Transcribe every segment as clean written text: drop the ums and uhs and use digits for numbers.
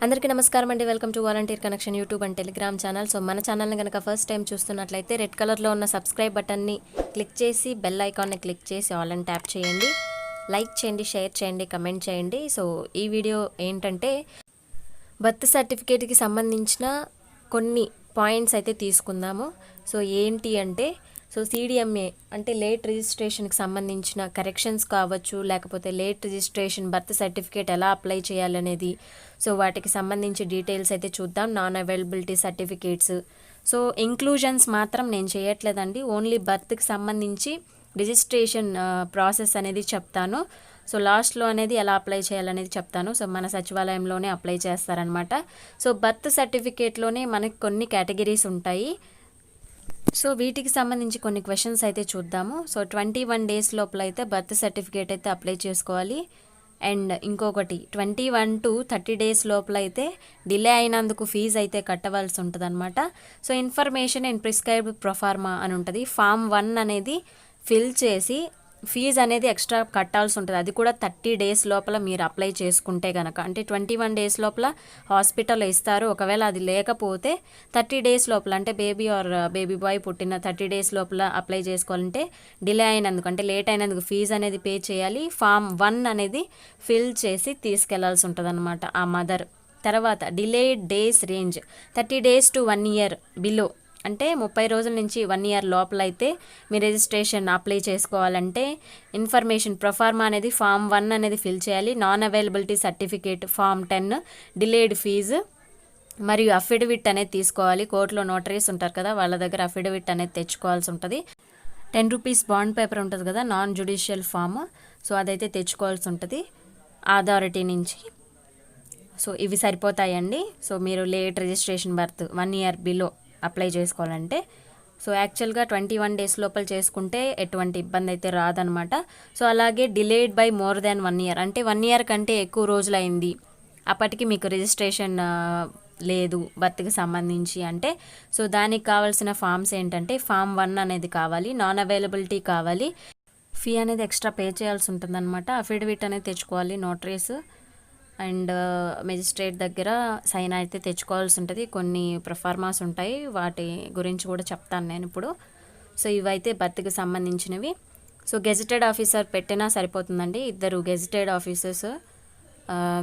అందరికీ నమస్కారం అండి. Welcome to volunteer connection YouTube and Telegram channel. So మన ఛానల్ని కనుక ఫస్ట్ టైం చూస్తున్నట్లయితే రెడ్ కలర్లో ఉన్న సబ్స్క్రైబ్ బటన్ని క్లిక్ చేసి బెల్ ఐకాన్ని క్లిక్ చేసి ఆల్ అని ట్యాప్ చేయండి. లైక్ చేయండి, షేర్ చేయండి, కమెంట్ చేయండి. సో ఈ వీడియో ఏంటంటే బర్త్ సర్టిఫికేట్కి సంబంధించిన కొన్ని పాయింట్స్ అయితే తీసుకుందాము. సో ఏంటి అంటే CDMA అంటే లేట్ రిజిస్ట్రేషన్కి సంబంధించిన కరెక్షన్స్ కావచ్చు, లేకపోతే లేట్ రిజిస్ట్రేషన్ బర్త్ సర్టిఫికేట్ ఎలా అప్లై చేయాలనేది, సో వాటికి సంబంధించి డీటెయిల్స్ అయితే చూద్దాం. Non availability certificates, so inclusions మాత్రం నేను చేయట్లేదండి. ఓన్లీ బర్త్కి సంబంధించి రిజిస్ట్రేషన్ ప్రాసెస్ అనేది చెప్తాను. సో లాస్ట్లో అనేది ఎలా అప్లై చేయాలనేది చెప్తాను. సో మన సచివాలయంలోనే అప్లై చేస్తారనమాట. సో బర్త్ సర్టిఫికేట్లోనే మనకి కొన్ని కేటగిరీస్ ఉంటాయి. సో వీటికి సంబంధించి కొన్ని క్వశ్చన్స్ అయితే చూద్దాము. సో 21 డేస్ లోపల అయితే బర్త్ సర్టిఫికేట్ అయితే అప్లై చేసుకోవాలి. అండ్ ఇంకొకటి 21 to 30 డేస్ లోపల అయితే డిలే అయినందుకు ఫీజు అయితే కట్టవలసి ఉంటుంది అనమాట. So information and prescribed proforma అని ఉంటుంది. ఫామ్ 1 అనేది ఫిల్ చేసి ఫీజు అనేది ఎక్స్ట్రా కట్టాల్సి ఉంటుంది. అది కూడా 30 డేస్ లోపల మీరు అప్లై చేసుకుంటే కనుక, అంటే 21 డేస్ లోపల హాస్పిటల్లో ఇస్తారు. ఒకవేళ అది లేకపోతే 30 డేస్ లోపల, అంటే బేబీ ఆర్ బేబీ బాయ్ పుట్టిన 30 డేస్ లోపల అప్లై చేసుకోవాలంటే డిలే అయినందుకు, అంటే లేట్ అయినందుకు ఫీజు అనేది పే చేయాలి. ఫామ్ 1 అనేది ఫిల్ చేసి తీసుకెళ్లాల్సి ఉంటుంది అనమాట ఆ మదర్. తర్వాత delayed days range 30 days to 1 year below, అంటే 30 రోజుల నుంచి 1 year లోపల అయితే మీ రిజిస్ట్రేషన్ అప్లై చేసుకోవాలంటే ఇన్ఫర్మేషన్ ప్రొఫార్మా అనేది ఫామ్ 1 అనేది ఫిల్ చేయాలి. Non availability certificate form 10, delayed fee మరియు అఫిడవిట్ అనేది తీసుకోవాలి. కోర్టులో నోటరీస్ ఉంటారు కదా, వాళ్ళ దగ్గర అఫిడవిట్ అనేది తెచ్చుకోవాల్సి ఉంటుంది. 10 రూపీస్ బాండ్ పేపర్ ఉంటుంది కదా, నాన్ జ్యుడిషియల్ ఫామ్, సో అదైతే తెచ్చుకోవాల్సి ఉంటుంది అథారిటీ నుంచి. సో ఇవి సరిపోతాయండి. సో మీరు late registration birth 1 year below apply చేసుకోవాలంటే, సో యాక్చువల్గా 21 డేస్ లోపల చేసుకుంటే ఎటువంటి ఇబ్బంది అయితే రాదనమాట. సో అలాగే delayed by more than 1 year, అంటే 1 year కంటే ఎక్కువ రోజులైంది, అప్పటికి మీకు రిజిస్ట్రేషన్ లేదు బర్త్కి సంబంధించి అంటే, సో దానికి కావాల్సిన ఫామ్స్ ఏంటంటే ఫామ్ 1 అనేది కావాలి, నాన్ అవైలబిలిటీ కావాలి, ఫీ అనేది ఎక్స్ట్రా పే చేయాల్సి ఉంటుంది అనమాట. అఫిడవిట్ అనేది తెచ్చుకోవాలి, నోటరీస్ అండ్ మెజిస్ట్రేట్ దగ్గర సైన్ అయితే తెచ్చుకోవాల్సి ఉంటుంది. కొన్ని ప్రొఫార్మాస్ ఉంటాయి, వాటి గురించి కూడా చెప్తాను నేను ఇప్పుడు. సో ఇవైతే బర్త్కి సంబంధించినవి. సో గెజిటెడ్ ఆఫీసర్ పెట్టినా సరిపోతుందండి. 2 గెజిటెడ్ ఆఫీసర్స్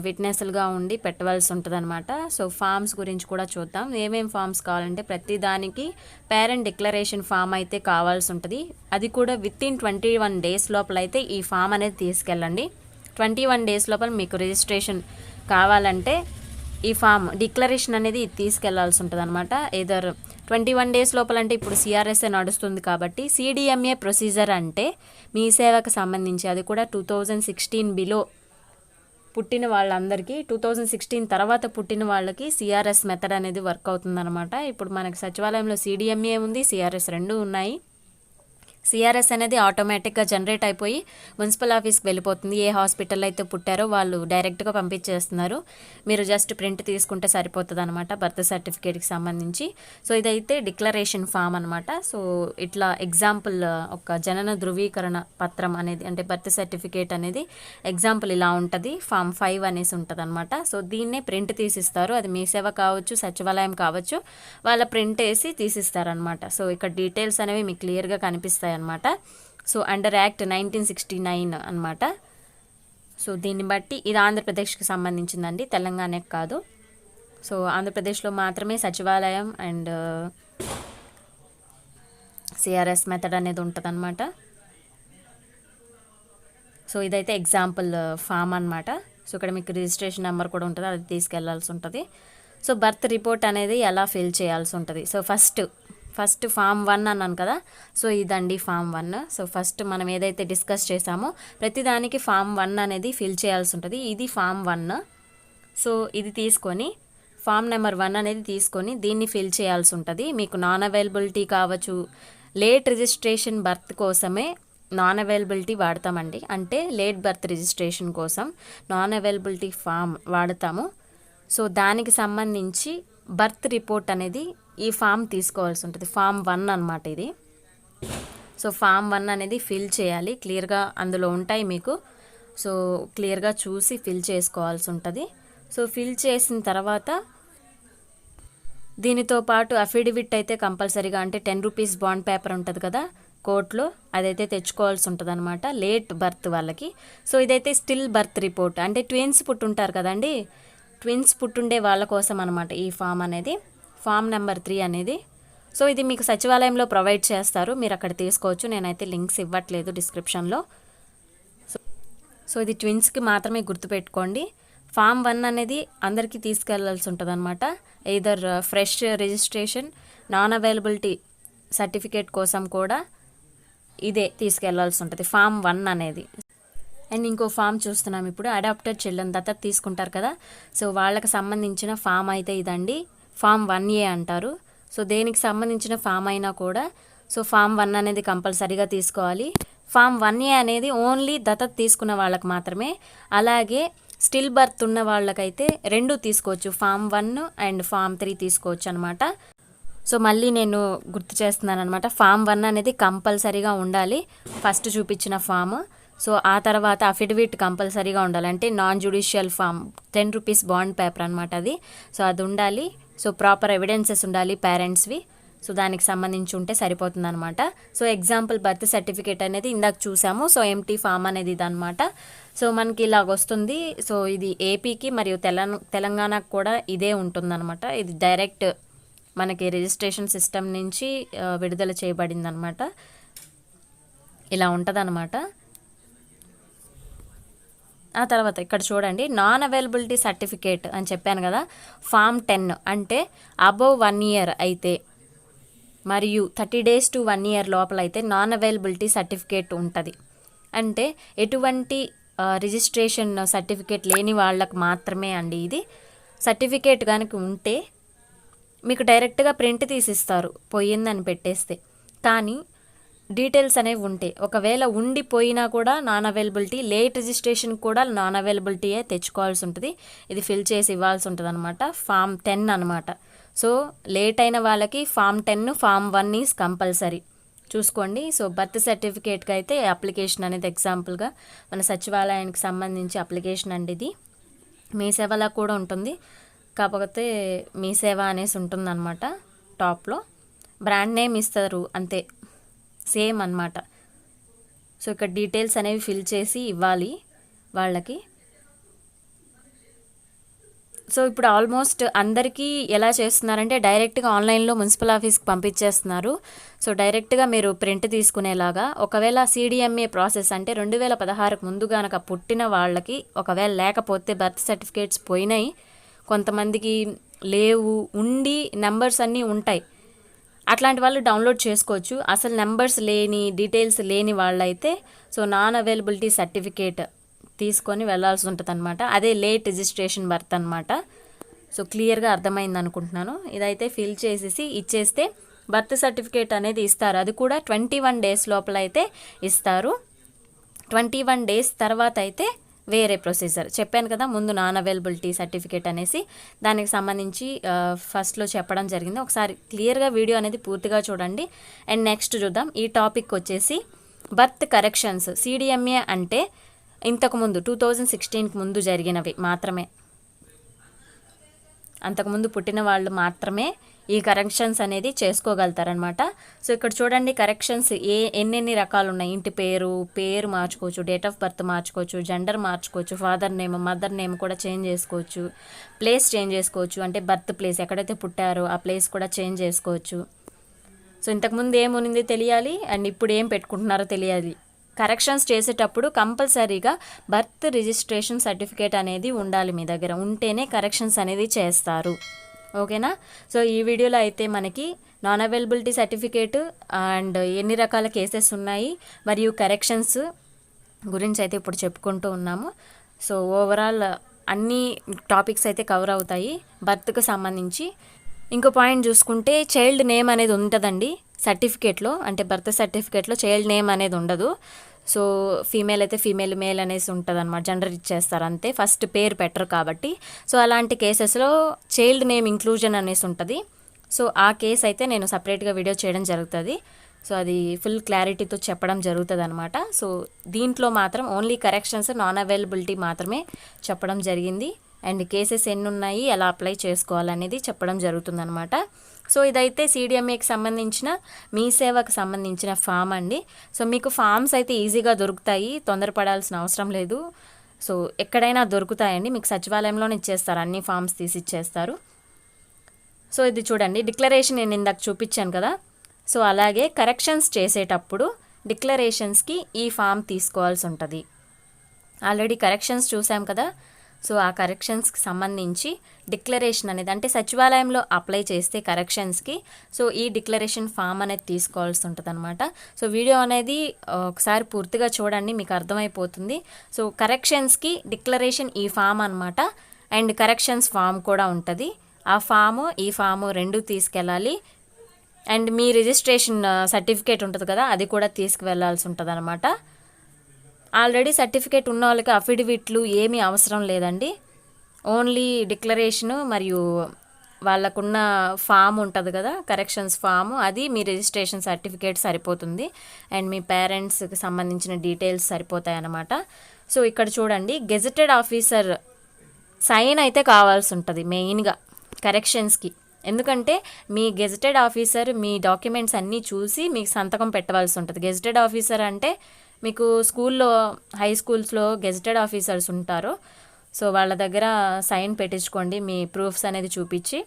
విట్నెస్లుగా ఉండి పెట్టవలసి ఉంటుంది అనమాట. సో ఫామ్స్ గురించి కూడా చూద్దాం. ఏమేమి ఫామ్స్ కావాలంటే ప్రతి దానికి పేరెంట్ డిక్లరేషన్ ఫామ్ అయితే కావాల్సి ఉంటుంది. అది కూడా వితిన్ 21 డేస్ లోపల అయితే ఈ ఫామ్ అనేది తీసుకెళ్ళండి. 21 డేస్ లోపల మీకు రిజిస్ట్రేషన్ కావాలంటే ఈ ఫామ్ డిక్లరేషన్ అనేది తీసుకెళ్లాల్సి ఉంటుంది అనమాట. ఏదర్ 21 డేస్ లోపల అంటే ఇప్పుడు CRSA నడుస్తుంది కాబట్టి CDMA ప్రొసీజర్ అంటే మీ సేవకు సంబంధించి, అది కూడా 2016 బిలో పుట్టిన వాళ్ళందరికీ, 2016 తర్వాత పుట్టిన వాళ్ళకి CRS మెథడ్ అనేది వర్క్ అవుతుందన్నమాట. ఇప్పుడు మనకి సచివాలయంలో CDMA ఉంది, CRS 2 ఉన్నాయి. CRS అనేది ఆటోమేటిక్గా జనరేట్ అయిపోయి మున్సిపల్ ఆఫీస్కి వెళ్ళిపోతుంది. ఏ హాస్పిటల్లో అయితే పుట్టారో వాళ్ళు డైరెక్ట్గా పంపించేస్తున్నారు. మీరు జస్ట్ ప్రింట్ తీసుకుంటే సరిపోతుంది అనమాట బర్త్ సర్టిఫికేట్కి సంబంధించి. సో ఇదైతే డిక్లరేషన్ ఫామ్ అనమాట. సో ఇట్లా ఎగ్జాంపుల్ ఒక జనన ధృవీకరణ పత్రం అనేది, అంటే బర్త్ సర్టిఫికేట్ అనేది ఎగ్జాంపుల్ ఇలా ఉంటుంది. ఫామ్ 5 అనేసి ఉంటుంది అనమాట. సో దీన్నే ప్రింట్ తీసిస్తారు. అది మీ సేవ కావచ్చు, సచివాలయం కావచ్చు, వాళ్ళ ప్రింట్ వేసి తీసిస్తారనమాట. సో ఇక్కడ డీటెయిల్స్ అనేవి మీకు క్లియర్గా కనిపిస్తాయి అనమాట. సో అండర్ యాక్ట్ 1969 అనమాట. సో దీన్ని బట్టి ఇది ఆంధ్రప్రదేశ్కి సంబంధించిందండి, తెలంగాణకి కాదు. సో ఆంధ్రప్రదేశ్లో మాత్రమే సచివాలయం అండ్ CRS మెథడ్ అనేది ఉంటుంది అనమాట. సో ఇదైతే ఎగ్జాంపుల్ ఫామ్ అనమాట. సో ఇక్కడ మీకు రిజిస్ట్రేషన్ నెంబర్ కూడా ఉంటుంది, అది తీసుకెళ్లాల్సి ఉంటుంది. సో బర్త్ రిపోర్ట్ అనేది ఎలా ఫిల్ చేయాల్సి ఉంటుంది. సో ఫస్ట్ ఫామ్ 1 అన్నాను కదా, సో ఇదండి ఫామ్ 1. సో ఫస్ట్ మనం ఏదైతే డిస్కస్ చేసామో ప్రతిదానికి ఫామ్ 1 అనేది ఫిల్ చేయాల్సి ఉంటుంది. ఇది ఫామ్ 1. సో ఇది తీసుకొని ఫామ్ నెంబర్ 1 అనేది తీసుకొని దీన్ని ఫిల్ చేయాల్సి ఉంటుంది. మీకు నాన్ అవైలబిలిటీ కావచ్చు, లేట్ రిజిస్ట్రేషన్ బర్త్ కోసమే నాన్ అవైలబిలిటీ వాడతామండి, అంటే లేట్ బర్త్ రిజిస్ట్రేషన్ కోసం నాన్ అవైలబిలిటీ ఫామ్ వాడతాము. సో దానికి సంబంధించి బర్త్ రిపోర్ట్ అనేది ఈ ఫామ్ తీసుకోవాల్సి ఉంటుంది. ఫామ్ 1 అనమాట ఇది. సో ఫామ్ 1 అనేది ఫిల్ చేయాలి, క్లియర్గా అందులో ఉంటాయి మీకు. సో క్లియర్గా చూసి ఫిల్ చేసుకోవాల్సి ఉంటుంది. సో ఫిల్ చేసిన తర్వాత దీనితో పాటు అఫిడవిట్ అయితే కంపల్సరీగా, అంటే 10 రూపీస్ బాండ్ పేపర్ ఉంటుంది కదా కోర్టులో, అదైతే తెచ్చుకోవాల్సి ఉంటుంది అనమాట లేట్ బర్త్ వాళ్ళకి. సో ఇదైతే స్టిల్ బర్త్ రిపోర్ట్, అంటే ట్విన్స్ పుట్టుంటారు కదండి, ట్విన్స్ పుట్టుండే వాళ్ళ కోసం అనమాట ఈ ఫామ్ అనేది, ఫామ్ నెంబర్ 3 అనేది. సో ఇది మీకు సచివాలయంలో ప్రొవైడ్ చేస్తారు, మీరు అక్కడ తీసుకోవచ్చు. నేనైతే లింక్స్ ఇవ్వట్లేదు డిస్క్రిప్షన్లో. సో ఇది ట్విన్స్కి మాత్రమే గుర్తుపెట్టుకోండి. ఫామ్ 1 అనేది అందరికీ తీసుకెళ్లాల్సి ఉంటుంది అనమాట. Either fresh registration, non availability certificate కోసం కూడా ఇదే తీసుకెళ్లాల్సి ఉంటుంది ఫామ్ 1 అనేది. అండ్ ఇంకో ఫామ్ చూస్తున్నాం ఇప్పుడు, అడాప్టెడ్ చిల్డ్రన్, దత్తత తీసుకుంటారు కదా, సో వాళ్ళకి సంబంధించిన ఫామ్ అయితే ఇదండి, ఫామ్ 1A అంటారు. సో దేనికి సంబంధించిన ఫామ్ అయినా కూడా సో ఫామ్ 1 అనేది కంపల్సరీగా తీసుకోవాలి. ఫామ్ 1A అనేది ఓన్లీ దత్తత తీసుకున్న వాళ్ళకి మాత్రమే, అలాగే స్టిల్ బర్త్ ఉన్న వాళ్ళకైతే 2 తీసుకోవచ్చు, ఫామ్ 1 అండ్ ఫామ్ 3 తీసుకోవచ్చు అనమాట. సో మళ్ళీ నేను గుర్తు చేస్తున్నాను అనమాట, ఫామ్ 1 అనేది కంపల్సరీగా ఉండాలి, ఫస్ట్ చూపించిన ఫామ్. సో ఆ తర్వాత అఫిడవిట్ కంపల్సరీగా ఉండాలి, అంటే non judicial form 10 rupees bond paper అనమాట అది. సో అది ఉండాలి. సో ప్రాపర్ ఎవిడెన్సెస్ ఉండాలి పేరెంట్స్వి, సో దానికి సంబంధించి ఉంటే సరిపోతుంది అనమాట. సో ఎగ్జాంపుల్ బర్త్ సర్టిఫికేట్ అనేది ఇందాక చూసాము, సో ఎంటీ ఫామ్ అనేది ఇదనమాట. సో మనకి ఇలాగ వస్తుంది. సో ఇది ఏపీకి మరియు తెలంగాణకు కూడా ఇదే ఉంటుందన్నమాట. ఇది డైరెక్ట్ మనకి రిజిస్ట్రేషన్ సిస్టమ్ నుంచి విడుదల చేయబడింది అనమాట. ఇలా ఉంటుందన్నమాట. ఆ తర్వాత ఇక్కడ చూడండి, నాన్ అవైలబిలిటీ సర్టిఫికేట్ అని చెప్పాను కదా, ఫామ్ 10 అంటే అబవ్ 1 ఇయర్ అయితే మరియు 30 days to 1 year లోపల అయితే నాన్ అవైలబిలిటీ సర్టిఫికేట్ ఉంటుంది. అంటే ఎటువంటి రిజిస్ట్రేషన్ సర్టిఫికేట్ లేని వాళ్ళకి మాత్రమే అండి ఇది. సర్టిఫికేట్ కనుక ఉంటే మీకు డైరెక్ట్గా ప్రింట్ తీసిస్తారు పోయిందని పెట్టేస్తే, కానీ డీటెయిల్స్ అనేవి ఉంటాయి. ఒకవేళ ఉండిపోయినా కూడా నాన్ అవైలబిలిటీ, లేట్ రిజిస్ట్రేషన్ కూడా నాన్ అవైలబిలిటీయే తెచ్చుకోవాల్సి ఉంటుంది. ఇది ఫిల్ చేసి ఇవ్వాల్సి ఉంటుంది అనమాట, ఫామ్ 10 అనమాట. సో లేట్ అయిన వాళ్ళకి ఫామ్ 10, ఫామ్ 1 ఈజ్ కంపల్సరీ చూసుకోండి. సో బర్త్ సర్టిఫికేట్కి అయితే అప్లికేషన్ అనేది ఎగ్జాంపుల్గా మన సచివాలయానికి సంబంధించి అప్లికేషన్ అండి ఇది. మీ సేవలా కూడా ఉంటుంది, కాకపోతే మీ సేవ అనేసి ఉంటుందన్నమాట. టాప్లో బ్రాండ్ నేమ్ ఇస్తారు అంతే, సేమ్ అన్నమాట. సో ఇక్కడ డీటెయిల్స్ అనేవి ఫిల్ చేసి ఇవ్వాలి వాళ్ళకి. సో ఇప్పుడు ఆల్మోస్ట్ అందరికీ ఎలా చేస్తున్నారంటే డైరెక్ట్గా ఆన్లైన్లో మున్సిపల్ ఆఫీస్కి పంపించేస్తున్నారు. సో డైరెక్ట్గా మీరు ప్రింట్ తీసుకునేలాగా, ఒకవేళ సిడిఎంఏ ప్రాసెస్ అంటే 2016కు ముందు కనుక పుట్టిన వాళ్ళకి, ఒకవేళ లేకపోతే బర్త్ సర్టిఫికేట్స్ పోయినాయి, కొంతమందికి లేవు, ఉండి నెంబర్స్ అన్నీ ఉంటాయి, అట్లాంటి వాళ్ళు డౌన్లోడ్ చేసుకోవచ్చు. అసలు నెంబర్స్ లేని, డీటెయిల్స్ లేని వాళ్ళైతే సో నాన్ అవైలబిలిటీ సర్టిఫికేట్ తీసుకొని వెళ్ళాల్సి ఉంటుంది అనమాట. అదే లేట్ రిజిస్ట్రేషన్ బర్త్ అనమాట. సో క్లియర్గా అర్థమైంది అనుకుంటున్నాను. ఇదైతే ఫిల్ చేసేసి ఇచ్చేస్తే బర్త్ సర్టిఫికేట్ అనేది ఇస్తారు. అది కూడా 21 days లోపల అయితే ఇస్తారు. 21 days తర్వాత అయితే వేరే ప్రొసీజర్. చెప్పాను కదా ముందు నాన్ అవైలబిలిటీ సర్టిఫికేట్ అనేసి, దానికి సంబంధించి ఫస్ట్లో చెప్పడం జరిగింది. ఒకసారి క్లియర్గా వీడియో అనేది పూర్తిగా చూడండి. అండ్ నెక్స్ట్ చూద్దాం. ఈ టాపిక్ వచ్చేసి బర్త్ కరెక్షన్స్. సిడిఎంఏ అంటే ఇంతకుముందు 2016కి ముందు జరిగినవి మాత్రమే, అంతకుముందు పుట్టిన వాళ్ళు మాత్రమే ఈ కరెక్షన్స్ అనేది చేసుకోగలుగుతారనమాట. సో ఇక్కడ చూడండి, కరెక్షన్స్ ఎన్నెన్ని రకాలు ఉన్నాయి. ఇంటి పేరు మార్చుకోవచ్చు, డేట్ ఆఫ్ బర్త్ మార్చుకోవచ్చు, జెండర్ మార్చుకోవచ్చు, ఫాదర్ నేమ్, మదర్ నేమ్ కూడా చేంజ్ చేసుకోవచ్చు, ప్లేస్ చేంజ్ చేసుకోవచ్చు, అంటే బర్త్ ప్లేస్ ఎక్కడైతే పుట్టారో ఆ ప్లేస్ కూడా చేంజ్ చేసుకోవచ్చు. సో ఇంతకుముందు ఏముంది తెలియాలి, అండ్ ఇప్పుడు ఏం పెట్టుకుంటున్నారో తెలియాలి. కరెక్షన్స్ చేసేటప్పుడు కంపల్సరీగా బర్త్ రిజిస్ట్రేషన్ సర్టిఫికేట్ అనేది ఉండాలి మీ దగ్గర, ఉంటేనే కరెక్షన్స్ అనేది చేస్తారు. ఓకేనా? సో ఈ వీడియోలో అయితే మనకి నాన్ అవైలబిలిటీ సర్టిఫికేట్ అండ్ ఎన్ని రకాల కేసెస్ ఉన్నాయి మరియు కరెక్షన్స్ గురించి అయితే ఇప్పుడు చెప్పుకుంటూ ఉన్నాము. సో ఓవరాల్ అన్ని టాపిక్స్ అయితే కవర్ అవుతాయి బర్త్కి సంబంధించి. ఇంకో పాయింట్ చూసుకుంటే చైల్డ్ నేమ్ అనేది ఉంటుందండి సర్టిఫికేట్లో, అంటే బర్త్ సర్టిఫికేట్లో చైల్డ్ నేమ్ అనేది ఉండదు. సో ఫీమేల్ అయితే ఫీమేల్, మేల్ అనేసి ఉంటుంది అనమాట, జెండర్ ఇచ్చేస్తారు అంతే, ఫస్ట్ పేరు పెట్టరు కాబట్టి. సో అలాంటి కేసెస్లో చైల్డ్ నేమ్ ఇంక్లూజన్ అనేసి ఉంటుంది. సో ఆ కేసు అయితే నేను సపరేట్గా వీడియో చేయడం జరుగుతుంది. సో అది ఫుల్ క్లారిటీతో చెప్పడం జరుగుతుంది అనమాట. సో దీంట్లో మాత్రం ఓన్లీ కరెక్షన్స్, నాన్ అవైలబిలిటీ మాత్రమే చెప్పడం జరిగింది. అండ్ కేసెస్ ఎన్ని ఉన్నాయి, ఎలా అప్లై చేసుకోవాలనేది చెప్పడం జరుగుతుందనమాట. సో ఇదైతే CDMAకి సంబంధించిన మీ సేవకు సంబంధించిన ఫామ్ అండి. సో మీకు ఫామ్స్ అయితే ఈజీగా దొరుకుతాయి, తొందరపడాల్సిన అవసరం లేదు. సో ఎక్కడైనా దొరుకుతాయండి, మీకు సచివాలయంలోనే ఇచ్చేస్తారు, అన్ని ఫామ్స్ తీసి ఇచ్చేస్తారు. సో ఇది చూడండి, డిక్లరేషన్ నేను ఇందాక చూపించాను కదా. సో అలాగే కరెక్షన్స్ చేసేటప్పుడు డిక్లరేషన్స్కి ఈ ఫామ్ తీసుకోవాల్సి ఉంటుంది. ఆల్రెడీ కరెక్షన్స్ చూసాం కదా. సో ఆ కరెక్షన్స్కి సంబంధించి డిక్లరేషన్ అనేది, అంటే సచివాలయంలో అప్లై చేస్తే కరెక్షన్స్కి, సో ఈ డిక్లరేషన్ ఫామ్ అనేది తీసుకోవాల్సి ఉంటుంది అనమాట. సో వీడియో అనేది ఒకసారి పూర్తిగా చూడండి, మీకు అర్థమైపోతుంది. సో కరెక్షన్స్కి డిక్లరేషన్ ఈ ఫామ్ అనమాట, అండ్ కరెక్షన్స్ ఫామ్ కూడా ఉంటుంది. ఆ ఫాము ఈ ఫాము రెండు తీసుకెళ్ళాలి. అండ్ మీ రిజిస్ట్రేషన్ సర్టిఫికేట్ ఉంటుంది కదా, అది కూడా తీసుకువెళ్ళాల్సి ఉంటుంది అనమాట. ఆల్రెడీ సర్టిఫికేట్ ఉన్న వాళ్ళకి అఫిడవిట్లు ఏమీ అవసరం లేదండి. ఓన్లీ డిక్లరేషను మరియు వాళ్ళకున్న ఫామ్ ఉంటుంది కదా, కరెక్షన్స్ ఫాము, అది మీ రిజిస్ట్రేషన్ సర్టిఫికేట్ సరిపోతుంది. అండ్ మీ పేరెంట్స్కి సంబంధించిన డీటెయిల్స్ సరిపోతాయి అన్నమాట. సో ఇక్కడ చూడండి, గెజెటెడ్ ఆఫీసర్ సైన్ అయితే కావాల్సి ఉంటుంది మెయిన్గా కరెక్షన్స్కి. ఎందుకంటే మీ గెజెటెడ్ ఆఫీసర్ మీ డాక్యుమెంట్స్ అన్నీ చూసి మీకు సంతకం పెట్టవలసి ఉంటుంది. గెజెటెడ్ ఆఫీసర్ అంటే మీకు స్కూల్లో, హై స్కూల్స్లో గెజెటెడ్ ఆఫీసర్స్ ఉంటారు. సో వాళ్ళ దగ్గర సైన్ పెట్టించుకోండి, మీ ప్రూఫ్స్ అనేది చూపించి.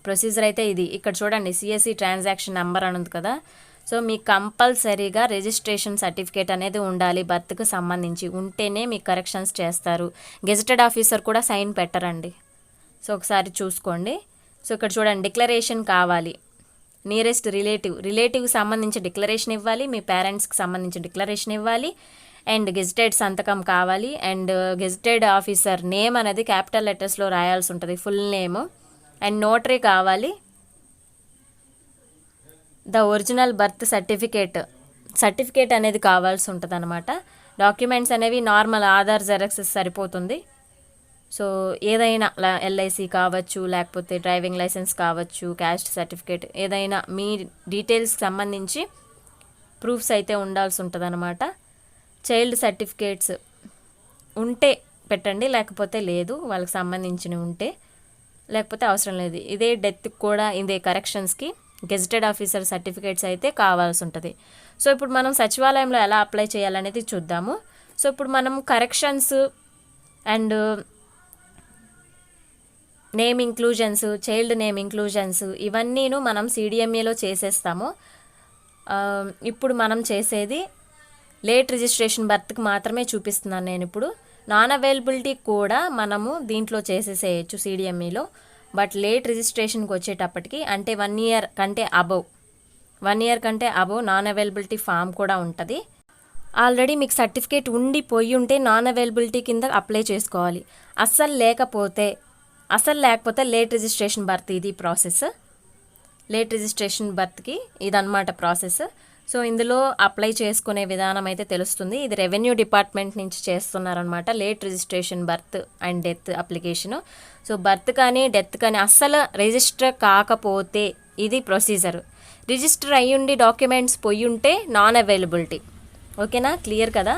ప్రొసీజర్ అయితే ఇది. ఇక్కడ చూడండి, CSE ట్రాన్సాక్షన్ నెంబర్ అని ఉంది కదా. సో మీకు కంపల్సరీగా రిజిస్ట్రేషన్ సర్టిఫికేట్ అనేది ఉండాలి, బర్త్కి సంబంధించి ఉంటేనే మీకు కరెక్షన్స్ చేస్తారు. గెజెటెడ్ ఆఫీసర్ కూడా సైన్ పెట్టరండి. సో ఒకసారి చూసుకోండి. సో ఇక్కడ చూడండి, డిక్లరేషన్ కావాలి, నియరెస్ట్ రిలేటివ్కి సంబంధించి డిక్లరేషన్ ఇవ్వాలి, మీ పేరెంట్స్కి సంబంధించి డిక్లరేషన్ ఇవ్వాలి, అండ్ గెజిటెడ్ సంతకం కావాలి, అండ్ గెజిటెడ్ ఆఫీసర్ నేమ్ అనేది క్యాపిటల్ లెటర్స్లో రాయాల్సి ఉంటుంది, ఫుల్ నేమ్, అండ్ నోటరీ కావాలి. ద ఒరిజినల్ బర్త్ సర్టిఫికేట్ అనేది కావాల్సి ఉంటుంది అనమాట. డాక్యుమెంట్స్ అనేవి నార్మల్ ఆధార్ జెరాక్స్ సరిపోతుంది. సో ఏదైనా LIC కావచ్చు, లేకపోతే డ్రైవింగ్ లైసెన్స్ కావచ్చు, క్యాస్ట్ సర్టిఫికేట్, ఏదైనా మీ డీటెయిల్స్కి సంబంధించి ప్రూఫ్స్ అయితే ఉండాల్సి ఉంటుంది అనమాట. చైల్డ్ సర్టిఫికేట్స్ ఉంటే పెట్టండి, లేకపోతే లేదు, వాళ్ళకి సంబంధించినవి ఉంటే, లేకపోతే అవసరం లేదు. ఇదే డెత్కి కూడా, ఇదే కరెక్షన్స్కి గెజిటెడ్ ఆఫీసర్ సర్టిఫికేట్స్ అయితే కావాల్సి ఉంటుంది. సో ఇప్పుడు మనం సచివాలయంలో ఎలా అప్లై చేయాలనేది చూద్దాము. సో ఇప్పుడు మనం corrections and name inclusions, child name inclusions, ఇవన్నీను మనం CDMAలో చేసేస్తాము. ఇప్పుడు మనం చేసేది లేట్ రిజిస్ట్రేషన్ బర్త్కి మాత్రమే చూపిస్తున్నాను నేను ఇప్పుడు. నాన్ అవైలబిలిటీ కూడా మనము దీంట్లో చేసేసేయచ్చు CDMAలో. బట్ లేట్ రిజిస్ట్రేషన్కి వచ్చేటప్పటికి, అంటే 1 year కంటే అబవ్ నాన్ అవైలబిలిటీ ఫామ్ కూడా ఉంటుంది. ఆల్రెడీ మీకు సర్టిఫికేట్ ఉండిపోయి ఉంటే నాన్ అవైలబిలిటీ కింద అప్లై చేసుకోవాలి. అసలు లేకపోతే లేట్ రిజిస్ట్రేషన్ బర్త్, ఇది ప్రాసెస్. లేట్ రిజిస్ట్రేషన్ బర్త్కి ఇదన్నమాట ప్రాసెస్. సో ఇందులో అప్లై చేసుకునే విధానం అయితే తెలుస్తుంది. ఇది రెవెన్యూ డిపార్ట్మెంట్ నుంచి చేస్తున్నారనమాట, late registration birth and death application. So birth కానీ డెత్ కానీ అస్సలు రిజిస్టర్ కాకపోతే ఇది ప్రొసీజర్. రిజిస్టర్ అయ్యుండి డాక్యుమెంట్స్ పోయి ఉంటే నాన్ అవైలబిలిటీ. ఓకేనా, క్లియర్ కదా.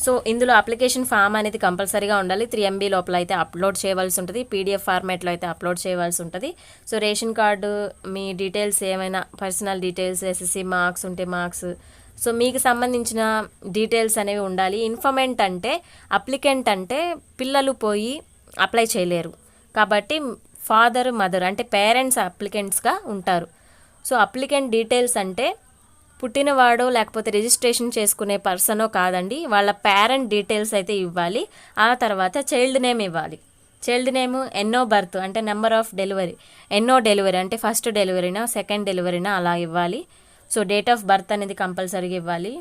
సో ఇందులో అప్లికేషన్ ఫామ్ అనేది కంపల్సరీగా ఉండాలి. 3 MB లోపల అయితే అప్లోడ్ చేయవలసి ఉంటుంది, PDF ఫార్మాట్లో అయితే అప్లోడ్ చేయవలసి ఉంటుంది. సో రేషన్ కార్డు, మీ డీటెయిల్స్ ఏమైనా పర్సనల్ డీటెయిల్స్, SSC మార్క్స్ ఉంటే మార్క్స్, సో మీకు సంబంధించిన డీటెయిల్స్ అనేవి ఉండాలి. ఇన్ఫర్మెంట్ అంటే, అప్లికెంట్ అంటే పిల్లలు పోయి అప్లై చేయలేరు కాబట్టి ఫాదర్, మదర్ అంటే పేరెంట్స్ అప్లికెంట్స్గా ఉంటారు. సో అప్లికెంట్ డీటెయిల్స్ అంటే పుట్టినవాడో లేకపోతే రిజిస్ట్రేషన్ చేసుకునే పర్సనో కాదండి, వాళ్ళ పేరెంట్ డీటెయిల్స్ అయితే ఇవ్వాలి. ఆ తర్వాత చైల్డ్ నేమ్ ఇవ్వాలి. చైల్డ్ నేమ్, ఎన్నో బర్త్ అంటే నెంబర్ ఆఫ్ డెలివరీ, ఎన్నో డెలివరీ అంటే ఫస్ట్ డెలివరీనా సెకండ్ డెలివరీనా అలా ఇవ్వాలి. సో డేట్ ఆఫ్ బర్త్ అనేది కంపల్సరీగా ఇవ్వాలి,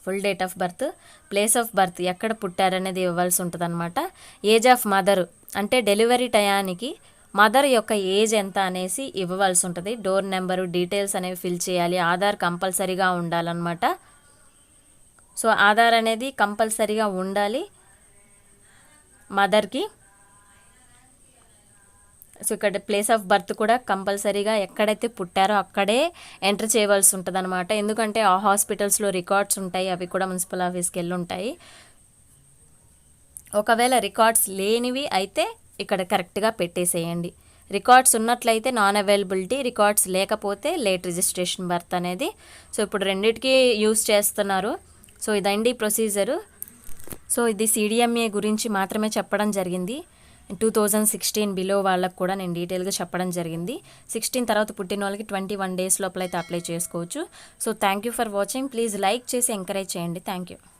full date of birth, place of birth ఎక్కడ పుట్టారనేది ఇవ్వాల్సి ఉంటుంది అనమాట. ఏజ్ ఆఫ్ మదర్ అంటే డెలివరీ టయానికి మదర్ యొక్క ఏజ్ ఎంత అనేసి ఇవ్వవలసి ఉంటుంది. డోర్ నెంబరు, డీటెయిల్స్ అనేవి ఫిల్ చేయాలి. ఆధార్ కంపల్సరీగా ఉండాలన్నమాట. సో ఆధార్ అనేది కంపల్సరీగా ఉండాలి మదర్కి. సో ఇక్కడ ప్లేస్ ఆఫ్ బర్త్ కూడా కంపల్సరీగా ఎక్కడైతే పుట్టారో అక్కడే ఎంటర్ చేయవలసి ఉంటుంది అనమాట. ఎందుకంటే ఆ హాస్పిటల్స్లో రికార్డ్స్ ఉంటాయి, అవి కూడా మున్సిపల్ ఆఫీస్కి వెళ్ళి ఉంటాయి. ఒకవేళ రికార్డ్స్ లేనివి అయితే ఇక్కడ కరెక్ట్గా పెట్టేసేయండి. రికార్డ్స్ ఉన్నట్లయితే నాన్ అవైలబిలిటీ, రికార్డ్స్ లేకపోతే లేట్ రిజిస్ట్రేషన్ బర్త్ అనేది. సో ఇప్పుడు రెండిటికి యూస్ చేస్తున్నారు. సో ఇదండి ప్రొసీజరు. సో ఇది CDMA గురించి మాత్రమే చెప్పడం జరిగింది. 2016 బిలో వాళ్ళకు కూడా నేను డీటెయిల్గా చెప్పడం జరిగింది. 16 తర్వాత పుట్టిన వాళ్ళకి 21 డేస్ లోపల అయితే అప్లై చేసుకోవచ్చు. So thank you for watching. Please like చేసి ఎంకరేజ్ చేయండి. Thank you.